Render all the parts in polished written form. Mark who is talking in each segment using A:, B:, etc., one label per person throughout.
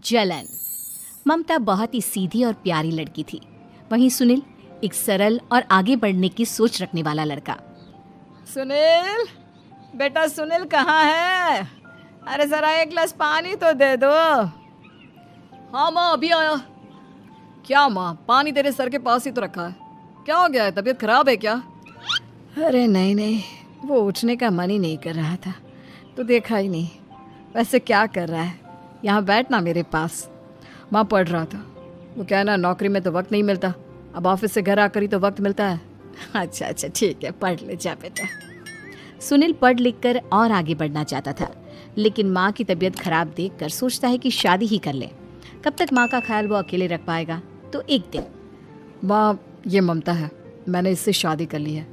A: जलन। ममता बहुत ही सीधी और प्यारी लड़की थी, वहीं सुनील एक सरल और आगे बढ़ने की सोच रखने वाला लड़का।
B: सुनील, बेटा सुनील कहाँ है? अरे जरा एक गिलास पानी तो दे दो। हाँ माँ, अभी आया। क्या माँ, पानी तेरे सर के पास ही तो रखा है, क्या हो गया है? तबीयत खराब है क्या? अरे नहीं नहीं, वो उठने का मन ही नहीं कर रहा था, तो देखा ही नहीं। वैसे क्या कर रहा है? यहाँ बैठ ना मेरे पास। माँ पढ़ रहा था। वो क्या है ना, नौकरी में तो वक्त नहीं मिलता, अब ऑफिस से घर आकर ही तो वक्त मिलता है। अच्छा ठीक है, पढ़ ले जा बेटा।
A: सुनील पढ़ लिख कर और आगे बढ़ना चाहता था, लेकिन माँ की तबीयत खराब देखकर सोचता है कि शादी ही कर ले। कब तक माँ का ख्याल वो अकेले रख पाएगा? तो एक दिन,
B: माँ ये ममता है, मैंने इससे शादी कर ली है।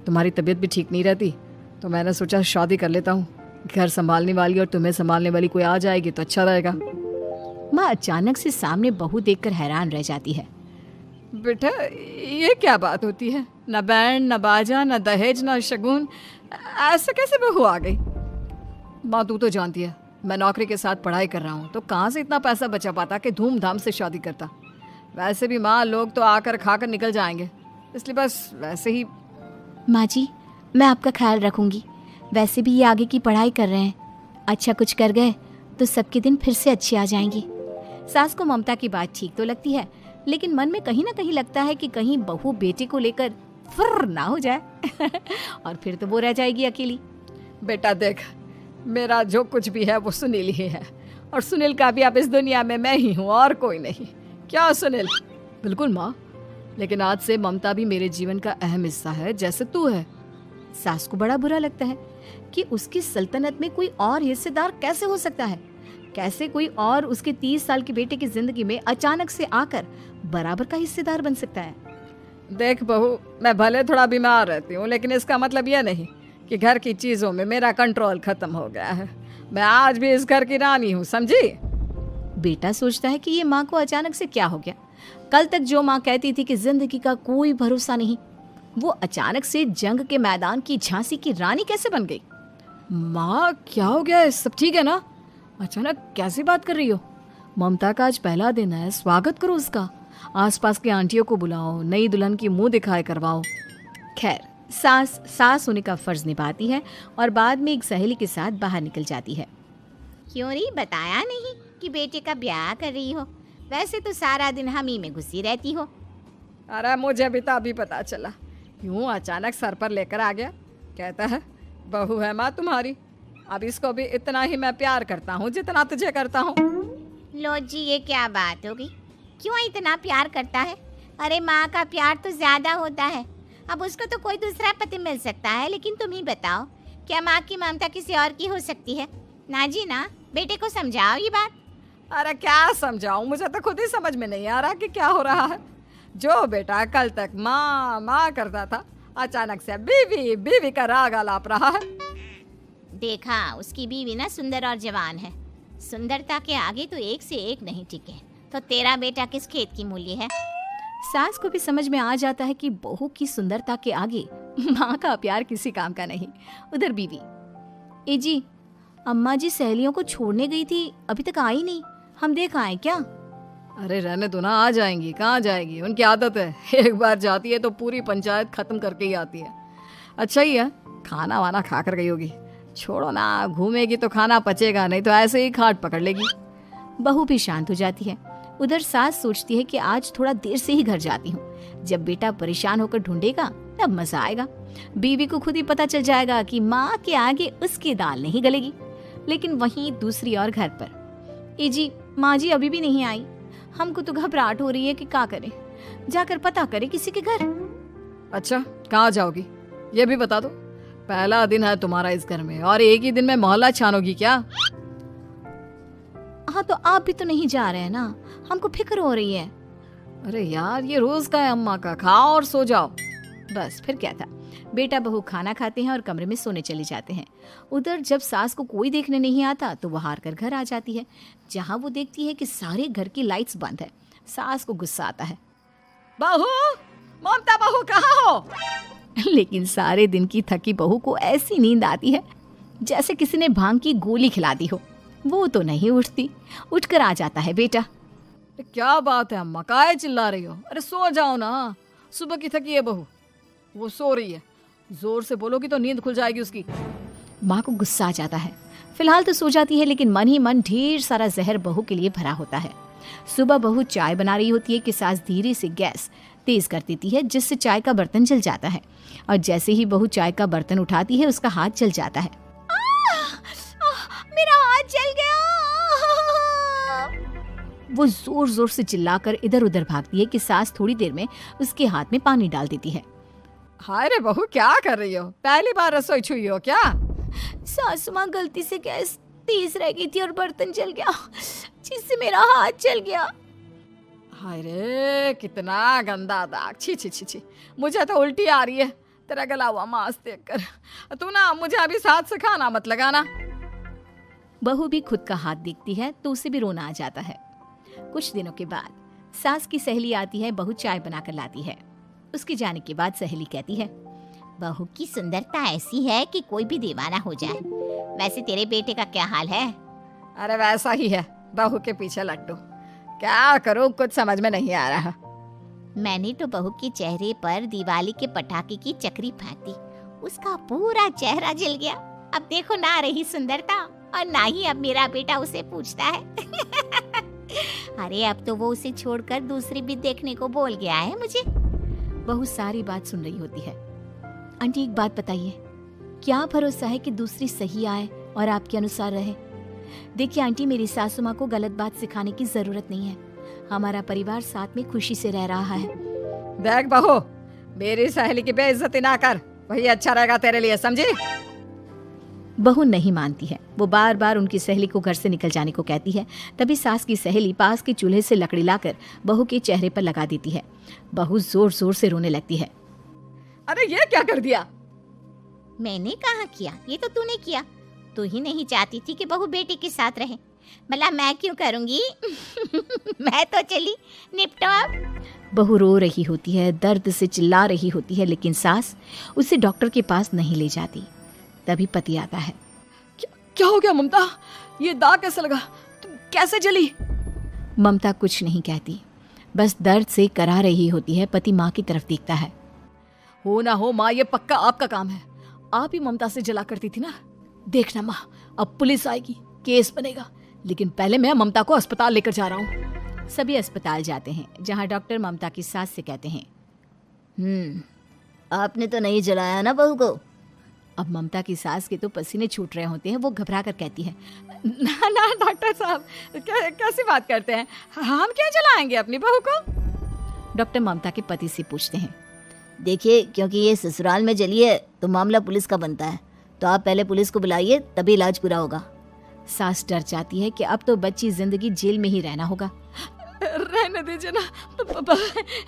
B: तुम्हारी तबीयत भी ठीक नहीं रहती, तो मैंने सोचा शादी कर लेता हूँ। घर संभालने वाली और तुम्हें संभालने वाली कोई आ जाएगी तो अच्छा रहेगा।
A: माँ अचानक से सामने बहू देखकर हैरान रह जाती है।
B: बेटा ये क्या बात होती है? न बैंड, न बाजा, न दहेज, न शगुन, ऐसे कैसे बहू आ गई? माँ तू तो जानती है, मैं नौकरी के साथ पढ़ाई कर रहा हूँ, तो कहाँ से इतना पैसा बचा पाता कि धूमधाम से शादी करता। वैसे भी माँ, लोग तो आकर खाकर निकल जाएंगे, इसलिए बस वैसे ही।
A: माँ जी, मैं आपका ख्याल रखूंगी। वैसे भी ये आगे की पढ़ाई कर रहे हैं, अच्छा कुछ कर गए तो सबके दिन फिर से अच्छे आ जाएंगे। सास को ममता की बात ठीक तो लगती है, लेकिन मन में कहीं ना कहीं लगता है कि कहीं बहू बेटे को लेकर फुर्र ना हो जाए और फिर तो वो रह जाएगी अकेली।
B: बेटा देख, मेरा जो कुछ भी है वो सुनील ही है, और सुनील का भी अब इस दुनिया में मैं ही हूँ और कोई नहीं। क्या सुनील? बिल्कुल माँ, लेकिन आज से ममता भी मेरे जीवन का अहम हिस्सा है, जैसे तू है।
A: सास को बड़ा बुरा लगता है कि उसकी सल्तनत में कोई और हिस्सेदार कैसे हो सकता है। कैसे कोई और उसके 30 साल के बेटे की जिंदगी में अचानक से आकर बराबर का हिस्सेदार बन सकता है।
B: देख बहू, मैं भले थोड़ा बीमार रहती हूँ, लेकिन इसका मतलब यह नहीं कि घर की चीजों में मेरा कंट्रोल खत्म हो गया है। मैं आज भी इस घर की रानी हूँ, समझी?
A: बेटा सोचता है कि ये माँ को अचानक से क्या हो गया। कल तक जो माँ कहती थी कि जिंदगी का कोई भरोसा नहीं, वो अचानक से जंग के मैदान की झांसी की रानी कैसे बन गई?
B: माँ क्या हो गया है? सब ठीक है ना? अचानक कैसी बात कर रही हो? ममता का आज पहला दिन है, स्वागत करो उसका। आसपास की आंटियों को बुलाओ, नई दुल्हन की मुंह दिखाए करवाओ।
A: खैर, सास होने का फर्ज निभाती है और बाद में एक सहेली के साथ बाहर निकल जाती है।
C: क्यों री, बताया नहीं कि बेटे का ब्याह कर रही हो? वैसे तो सारा दिन हम ही में घुसी रहती हो।
B: अरे मुझे भी तो अभी पता चला, यूं अचानक सर पर लेकर आ गया। कहता है बहू है माँ तुम्हारी, अब इसको भी इतना ही मैं प्यार करता हूँ जितना तुझे करता हूँ।
C: लो जी, ये क्या बात होगी? क्यों इतना प्यार करता है? अरे माँ का प्यार तो ज्यादा होता है। अब उसको तो कोई दूसरा पति मिल सकता है, लेकिन तुम ही बताओ, क्या माँ की ममता किसी और की हो सकती है? ना जी ना, बेटे को समझाओ ये बात।
B: अरे क्या समझाऊं, मुझे तो खुद ही समझ में नहीं आ रहा कि क्या हो रहा है। जो बेटा कल तक माँ माँ करता था, अचानक से बीवी बीवी का राग आलाप रहा है।
C: देखा, उसकी बीवी ना सुंदर और जवान है। सुंदरता के आगे तो एक से एक नहीं टिके, तो तेरा बेटा किस खेत की मूली है?
A: सास को भी समझ में आ जाता है कि बहू की सुंदरता के आगे माँ का प्यार किसी काम का नहीं। उधर बीवी, ए जी, अम्मा जी सहेलियों को छोड़ने गई थी, अभी तक आई नहीं, हम देख आए क्या?
B: अरे रहने दो ना, आ जाएंगी। कहाँ जाएगी, उनकी आदत है, एक बार जाती है तो पूरी पंचायत खत्म करके ही आती है। अच्छा ही है, खाना वाना खा कर गई होगी। छोड़ो ना, घूमेगी तो खाना पचेगा, नहीं तो ऐसे ही खाट पकड़ लेगी।
A: बहू भी शांत हो जाती है। उधर सास सोचती है कि आज थोड़ा देर से ही घर जाती हूँ, जब बेटा परेशान होकर ढूंढेगा तब मजा आएगा। बीवी को खुद ही पता चल जाएगा कि माँ के आगे उसकी दाल नहीं गलेगी। लेकिन वहीं दूसरी ओर घर पर, ए जी, माँ जी अभी भी नहीं आई, हमको तो घबराहट हो रही है कि क्या करें, जाकर पता करें किसी के घर।
B: अच्छा, कहाँ जाओगी ये भी बता दो। पहला दिन है तुम्हारा इस घर में और एक ही दिन में मोहल्ला छानोगी क्या?
A: हाँ, तो आप भी तो नहीं जा रहे हैं ना, हमको फिक्र हो रही है।
B: अरे यार, ये रोज का है अम्मा का, खाओ और सो जाओ।
A: बस फिर क्या था। बेटा बहू खाना खाते हैं और कमरे में सोने चले जाते हैं। उधर जब सास को कोई देखने नहीं आता तो वो हार कर घर आ जाती है, जहाँ वो देखती है कि सारे घर की लाइट्स बंद है। सास को गुस्सा आता है,
B: बहू, ममता बहू कहाँ हो?
A: लेकिन सारे दिन की थकी बहू को ऐसी नींद आती है जैसे किसी ने भांग की गोली खिला दी हो। वो तो नहीं उठती। उठकर आ जाता है बेटा।
B: क्या बात है अम्मा, काहे चिल्ला रही हो? अरे सो जाओ ना, सुबह की थकी है बहू, वो सो रही है। जोर से बोलोगी तो नींद खुल जाएगी उसकी।
A: माँ को गुस्सा आ जाता है। फिलहाल तो सो जाती है, लेकिन मन ही मन ढेर सारा जहर बहू के लिए भरा होता है। सुबह बहू चाय बना रही होती है कि सास धीरे से गैस तेज कर देती है, जिससे चाय का बर्तन जल जाता है। और जैसे ही बहू चाय का बर्तन उठाती है, उसका हाथ जल जाता है।
C: मेरा हाथ जल गया।
A: वो जोर जोर से चिल्लाकर इधर उधर भागती है कि सास थोड़ी देर में उसके हाथ में पानी डाल देती है।
B: हाय रे बहू, क्या कर रही हो? पहली बार रसोई छुई हो क्या?
A: सासू माँ गलती से गैस तेज रह गई थी और बर्तन जल गया, जिससे मेरा हाथ जल गया।
B: हाय रे, कितना गंदा दाग। छी छी छी छी, मुझे तो उल्टी आ रही है तेरा गला हुआ मांस देखकर। तू ना मुझे अभी साथ से खाना मत लगाना।
A: बहू भी खुद का हाथ देखती है तो उसे भी रोना आ जाता है। कुछ दिनों के बाद सास की सहेली आती है, बहू चाय बनाकर लाती है। उसके जाने के बाद सहेली कहती है,
C: बहू की सुंदरता ऐसी है कि कोई भी दीवाना हो जाए। वैसे तेरे बेटे का क्या हाल है?
B: अरे वैसा ही है, बहू के पीछे लट्टू। क्या करूं, कुछ समझ में नहीं आ रहा।
C: मैंने तो बहू के चेहरे पर दिवाली के पटाखे की चक्री फेंक दी, उसका पूरा चेहरा जल गया। अब देखो ना रही सुंदरता, और ना ही अब मेरा बेटा उसे पूछता है। अरे अब तो वो उसे छोड़कर दूसरी भी देखने को बोल गया है मुझे।
A: बहू सारी बात सुन रही होती है। आंटी एक बात बताइए, क्या भरोसा है कि दूसरी सही आए और आपके अनुसार रहे? देखिए आंटी, मेरी सासू माँ को गलत बात सिखाने की जरूरत नहीं है। हमारा परिवार साथ में खुशी से रह रहा है।
B: देख बहू, मेरी सहेली की बेइज्जती ना कर, वही अच्छा रहेगा तेरे लिए, समझी?
A: बहू नहीं मानती है। वो बार बार उनकी सहेली को घर से निकल जाने को कहती है। तभी सास की सहेली पास के चूल्हे से लकड़ी लाकर बहू के चेहरे पर लगा देती है। बहू जोर जोर से रोने लगती है।
B: अरे ये क्या कर दिया?
C: मैंने कहाँ किया, ये तो तूने किया। तू ही नहीं चाहती थी कि बहू बेटे के साथ रहे, भला मैं क्यों करूंगी? मैं तो चली, निपटो अब।
A: बहू रो रही होती है, दर्द से चिल्ला रही होती है, लेकिन सास उसे डॉक्टर के पास नहीं ले जाती। तभी पति आता है।
B: क्या हो गया ममता? ये दाग कैसे लगा? तुम कैसे जली?
A: ममता कुछ नहीं कहती, बस दर्द से करा रही होती है। पति माँ की तरफ देखता है।
B: हो ना हो माँ, ये पक्का आपका काम है। आप ही ममता से जला करती थी ना। देखना माँ, अब पुलिस आएगी, केस बनेगा, लेकिन पहले मैं ममता को अस्पताल लेकर जा रहा हूँ।
A: सभी अस्पताल जाते हैं, जहाँ डॉक्टर ममता की सास से कहते हैं,
C: आपने तो नहीं जलाया ना बहू को?
A: अब ममता की सास के तो पसीने छूट रहे होते हैं। वो घबरा कर कहती है,
B: ना ना डॉक्टर साहब, कैसी बात करते हैं? हम क्या जलाएंगे अपनी बहू को?
A: डॉक्टर ममता के पति से पूछते हैं।
C: देखिए, क्योंकि ये ससुराल में जली है तो मामला पुलिस का बनता है, तो आप पहले पुलिस को बुलाइए, तभी इलाज पूरा होगा।
A: सास डर जाती है कि अब तो बच्ची जिंदगी जेल में ही रहना होगा।
B: रहने दीजिए ना,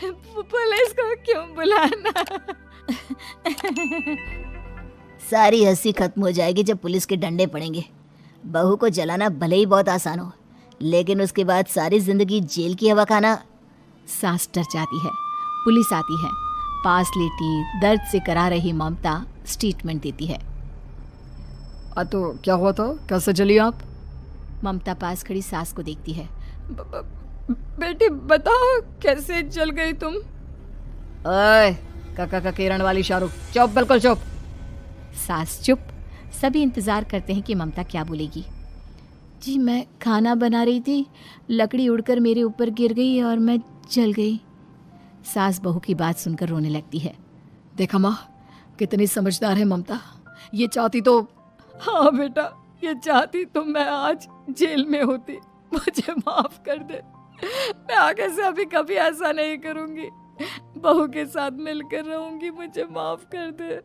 B: पुलिस को क्यों बुलाना?
C: सारी हंसी खत्म हो जाएगी जब पुलिस के डंडे पड़ेंगे। बहू को जलाना भले ही बहुत आसान हो, लेकिन उसके बाद सारी जिंदगी जेल की हवा खाना।
A: सास डर जाती है। पुलिस आती है। पास लेटी दर्द से करा रही ममता स्टेटमेंट देती है।
B: तो क्या हुआ था? कैसे जली आप?
A: ममता पास खड़ी सास को देखती है।
B: बेटी बताओ, कैसे जल गई तुम? ओए, काका का किरण वाली शाहरुख, चुप, बिल्कुल चुप।
A: सास चुप। सभी इंतजार करते हैं कि ममता क्या बोलेगी। जी मैं खाना बना रही थी, लकड़ी उड़कर मेरे ऊपर गिर गई और मैं जल गई। सास बहू की बात सुनकर रोने लगती है।
B: देखा माँ, कितनी समझदार है ममता। ये चाहती तो, हाँ बेटा, ये चाहती तो मैं आज जेल में होती। मुझे माफ कर दे, मैं आगे से अभी कभी ऐसा नहीं करूंगी। बहू के साथ मिलकर रहूंगी, मुझे माफ कर दे।